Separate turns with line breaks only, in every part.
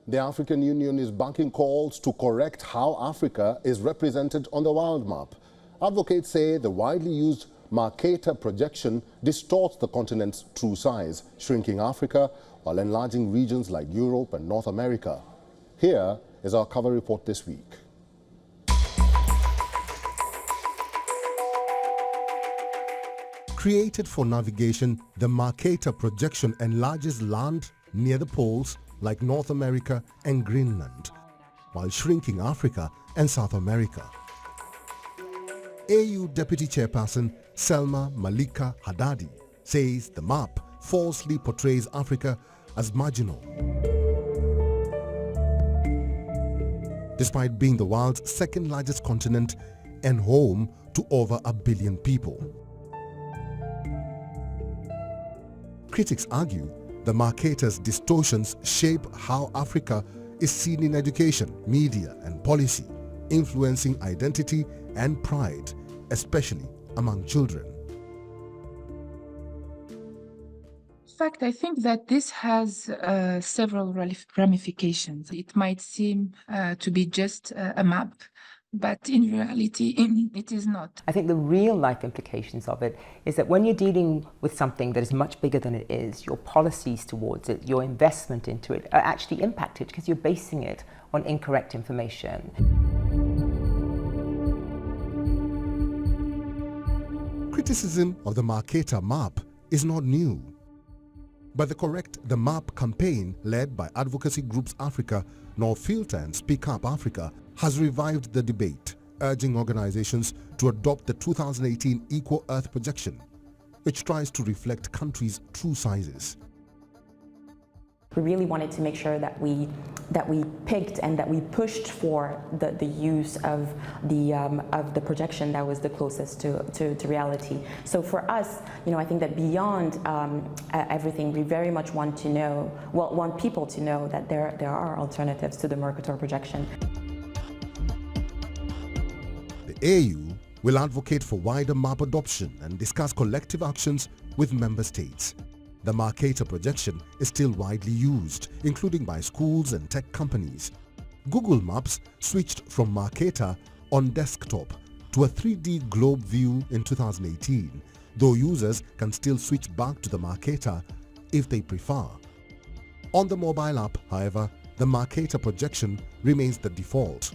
The African Union is backing calls to correct how Africa is represented on the world map. Advocates say the widely used Mercator projection distorts the continent's true size, shrinking Africa while enlarging regions like Europe and North America. Here is our cover report this week. Created for navigation, the Mercator projection enlarges land near the poles like North America and Greenland, while shrinking Africa and South America. AU Deputy Chairperson Selma Malika Haddadi says the map falsely portrays Africa as marginal. Despite being the world's second largest continent and home to over 1 billion people. Critics argue the Mercator's distortions shape how Africa is seen in education, media and policy, influencing identity and pride, especially among children.
In fact, I think that this has several ramifications. It might seem to be just a map, but in reality, it is not.
I think the real life implications of it is that when you're dealing with something that is much bigger than it is, your policies towards it, your investment into it are actually impacted because you're basing it on incorrect information.
Criticism of the Mercator map is not new. But the Correct the Map campaign, led by advocacy groups Africa, No Filter and Speak Up Africa, has revived the debate, urging organizations to adopt the 2018 Equal Earth projection, which tries to reflect countries' true sizes.
We really wanted to make sure that we picked and that we pushed for the use of the projection that was the closest to reality. So for us, I think that beyond everything, we very much want people to know that there are alternatives to the Mercator projection.
The AU will advocate for wider map adoption and discuss collective actions with member states. The Mercator projection is still widely used, including by schools and tech companies. Google Maps switched from Mercator on desktop to a 3D globe view in 2018, though users can still switch back to the Mercator if they prefer. On the mobile app, however, the Mercator projection remains the default.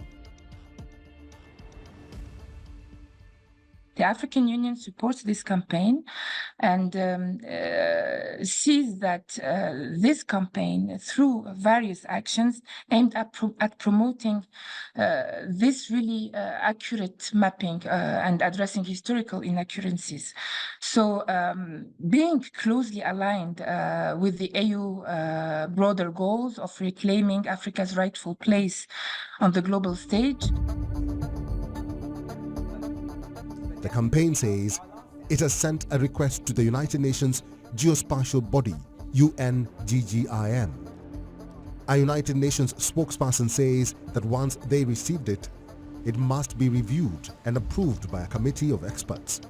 The African Union supports this campaign and sees that this campaign, through various actions aimed at promoting this really accurate mapping and addressing historical inaccuracies. So being closely aligned with the AU broader goals of reclaiming Africa's rightful place on the global stage.
The campaign says it has sent a request to the United Nations geospatial body, UNGGIM. A United Nations spokesperson says that once they received it, it must be reviewed and approved by a committee of experts.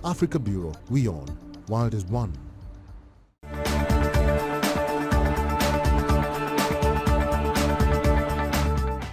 Africa Bureau, WION, World is One.